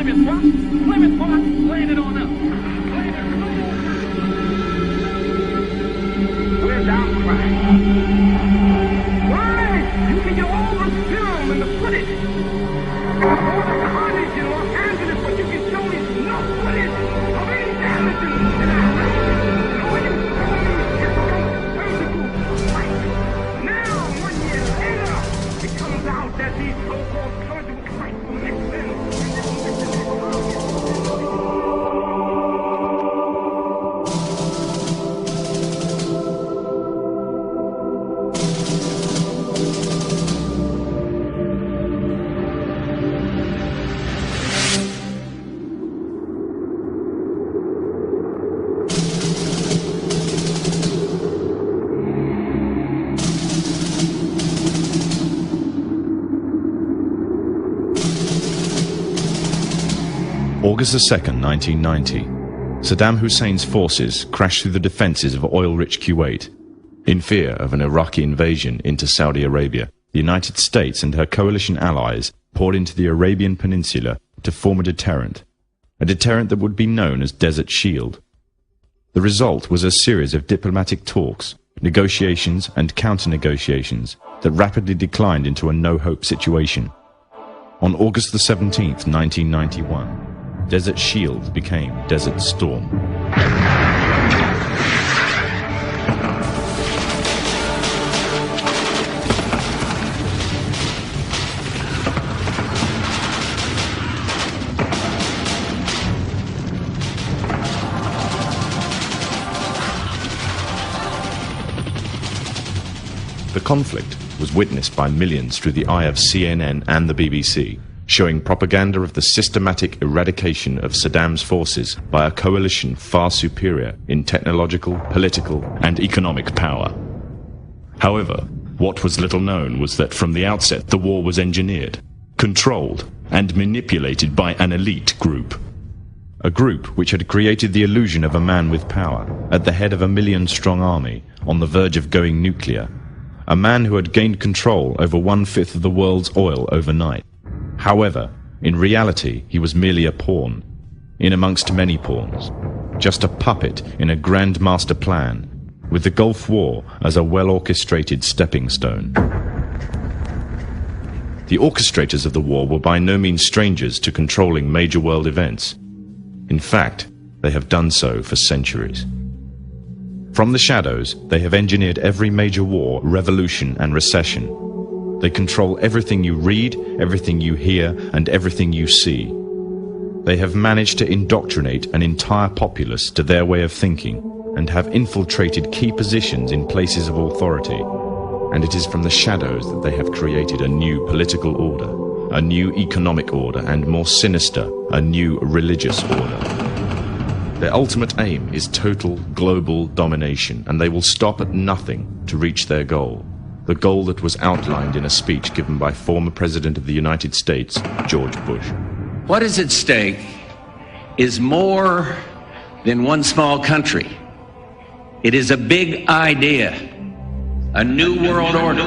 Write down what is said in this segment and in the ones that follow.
Plymouth Rock, Plymouth Rock, laying it on up. We're down crack. Why? You can get all the film and the footage. All the carnage in Los Angeles, but you can show me no footage of any damage in Iraq. And when you show me it's surgical fight. Now, 1 year later, it comes out that these so-called surgical fights were mixed in. August 2nd, 1990. Saddam Hussein's forces crashed through the defences of oil-rich Kuwait. In fear of an Iraqi invasion into Saudi Arabia, the United States and her coalition allies poured into the Arabian Peninsula to form a deterrent that would be known as Desert Shield. The result was a series of diplomatic talks, negotiations and counter-negotiations that rapidly declined into a no-hope situation. On August the 17th, 1991, Desert Shield became Desert Storm. The conflict was witnessed by millions through the eye of CNN and the BBC, showing propaganda of the systematic eradication of Saddam's forces by a coalition far superior in technological, political, and economic power. However, what was little known was that from the outset the war was engineered, controlled, and manipulated by an elite group. A group which had created the illusion of a man with power, at the head of a million-strong army, on the verge of going nuclear. A man who had gained control over 1/5 of the world's oil overnight. However, in reality, he was merely a pawn, in amongst many pawns, just a puppet in a grand master plan, with the Gulf War as a well-orchestrated stepping stone. The orchestrators of the war were by no means strangers to controlling major world events. In fact, they have done so for centuries. From the shadows, they have engineered every major war, revolution, and recession. They control everything you read, everything you hear, and everything you see. They have managed to indoctrinate an entire populace to their way of thinking, and have infiltrated key positions in places of authority. And it is from the shadows that they have created a new political order, a new economic order, and more sinister, a new religious order. Their ultimate aim is total global domination, and they will stop at nothing to reach their goal. The goal that was outlined in a speech given by former President of the United States, George Bush. What is at stake is more than one small country. It is a big idea, a new world order.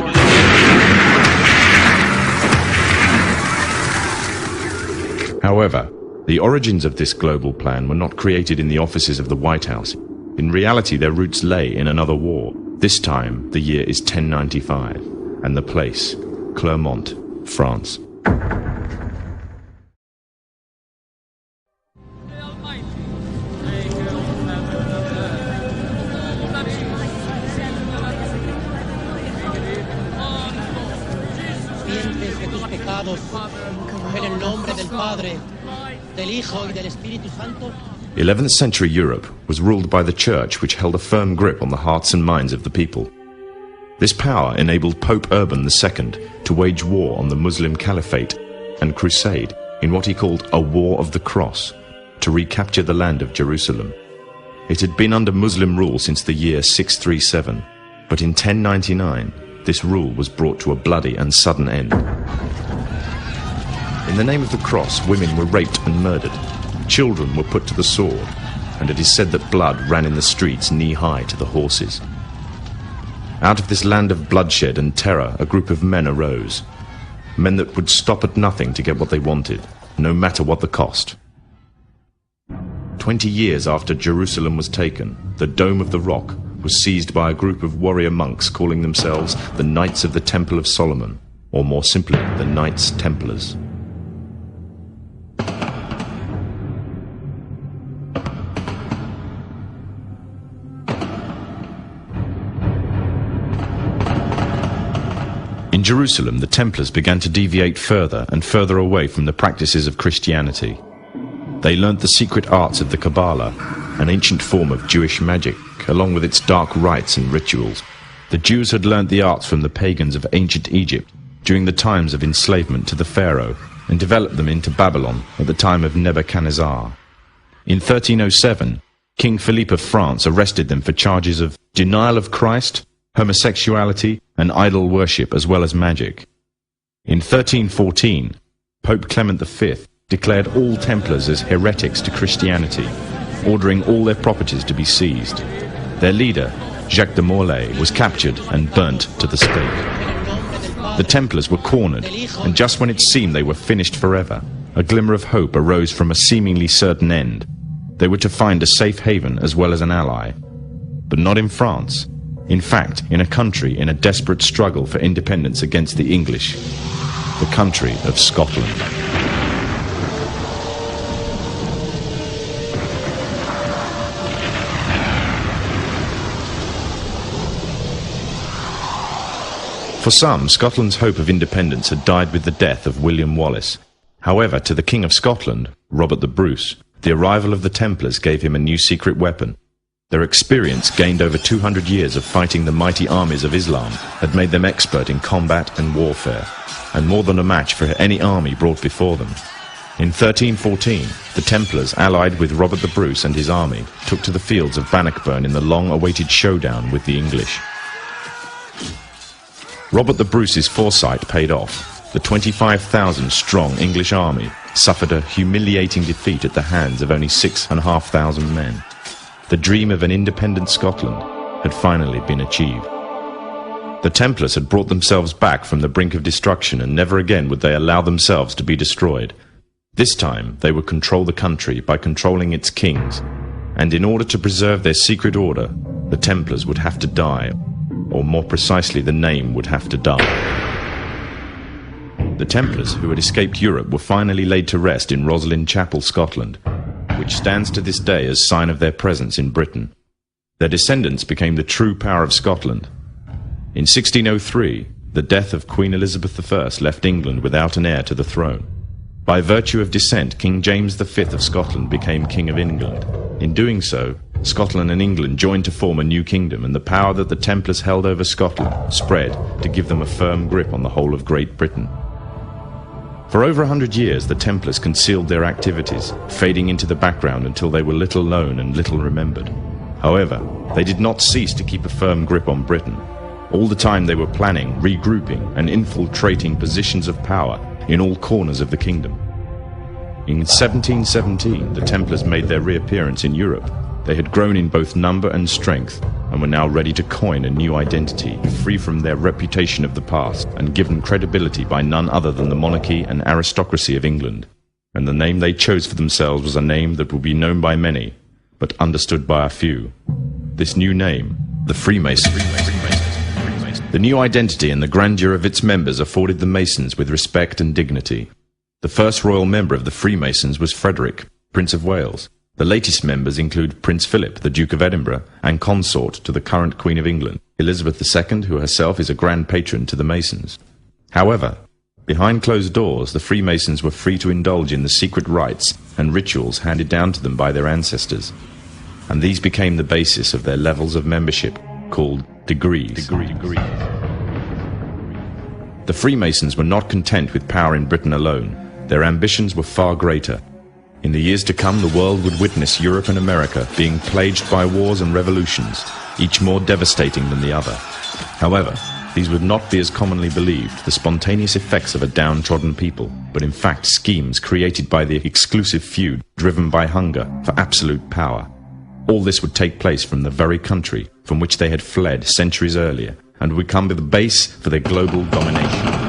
However, the origins of this global plan were not created in the offices of the White House. In reality, their roots lay in another war. This time, the year is 1095, and the place, Clermont, France. En el nombre del Padre, del Hijo y del Espíritu Santo. 11th century Europe was ruled by the Church, which held a firm grip on the hearts and minds of the people. This power enabled Pope Urban II to wage war on the Muslim Caliphate and crusade in what he called a War of the Cross, to recapture the land of Jerusalem. It had been under Muslim rule since the year 637, but in 1099 this rule was brought to a bloody and sudden end. In the name of the cross, women were raped and murdered. Children were put to the sword, and it is said that blood ran in the streets knee-high to the horses. Out of this land of bloodshed and terror, a group of men arose. Men that would stop at nothing to get what they wanted. no matter what the cost. 20 years after Jerusalem was taken, the Dome of the Rock was seized by a group of warrior monks calling themselves the Knights of the Temple of Solomon, or more simply, the Knights Templars. In Jerusalem, the Templars began to deviate further and further away from the practices of Christianity. They learnt the secret arts of the Kabbalah, an ancient form of Jewish magic, along with its dark rites and rituals. The Jews had learnt the arts from the pagans of ancient Egypt during the times of enslavement to the Pharaoh, and developed them into Babylon at the time of Nebuchadnezzar. In 1307, King Philippe of France arrested them for charges of denial of Christ, homosexuality, and idol worship, as well as magic. In 1314, Pope Clement V declared all Templars as heretics to Christianity, ordering all their properties to be seized. Their leader, Jacques de Molay, was captured and burnt to the stake. The Templars were cornered, and just when it seemed they were finished forever, a glimmer of hope arose from a seemingly certain end. They were to find a safe haven as well as an ally. But not in France. In fact, in a country in a desperate struggle for independence against the English, the country of Scotland. For some, Scotland's hope of independence had died with the death of William Wallace. However, to the King of Scotland, Robert the Bruce, the arrival of the Templars gave him a new secret weapon. Their experience, gained over 200 years of fighting the mighty armies of Islam, had made them expert in combat and warfare, and more than a match for any army brought before them. In 1314, the Templars, allied with Robert the Bruce and his army, took to the fields of Bannockburn in the long-awaited showdown with the English. Robert the Bruce's foresight paid off. The 25,000-strong English army suffered a humiliating defeat at the hands of only 6,500 men. The dream of an independent Scotland had finally been achieved. The Templars had brought themselves back from the brink of destruction, and never again would they allow themselves to be destroyed. This time they would control the country by controlling its kings, and in order to preserve their secret order, the Templars would have to die, or more precisely, the name would have to die. The Templars, who had escaped Europe, were finally laid to rest in Roslin Chapel, Scotland, which stands to this day as sign of their presence in Britain. Their descendants became the true power of Scotland. In 1603, the death of Queen Elizabeth I left England without an heir to the throne. By virtue of descent, King James V of Scotland became King of England. In doing so, Scotland and England joined to form a new kingdom, and the power that the Templars held over Scotland spread to give them a firm grip on the whole of Great Britain. For over 100 years, the Templars concealed their activities, fading into the background until they were little known and little remembered. However, they did not cease to keep a firm grip on Britain. All the time they were planning, regrouping, and infiltrating positions of power in all corners of the kingdom. In 1717, the Templars made their reappearance in Europe. They had grown in both number and strength, and were now ready to coin a new identity, free from their reputation of the past, and given credibility by none other than the monarchy and aristocracy of England. And the name they chose for themselves was a name that would be known by many, but understood by a few. This new name, the Freemasons. The new identity and the grandeur of its members afforded the Masons with respect and dignity. The first royal member of the Freemasons was Frederick, Prince of Wales. The latest members include Prince Philip, the Duke of Edinburgh, and consort to the current Queen of England, Elizabeth II, who herself is a grand patron to the Masons. However, behind closed doors, the Freemasons were free to indulge in the secret rites and rituals handed down to them by their ancestors, and these became the basis of their levels of membership, called degrees. The Freemasons were not content with power in Britain alone. Their ambitions were far greater. In the years to come, the world would witness Europe and America being plagued by wars and revolutions, each more devastating than the other. However, these would not be as commonly believed, the spontaneous effects of a downtrodden people, but in fact schemes created by the exclusive few, driven by hunger for absolute power. All this would take place from the very country from which they had fled centuries earlier, and would become the base for their global domination.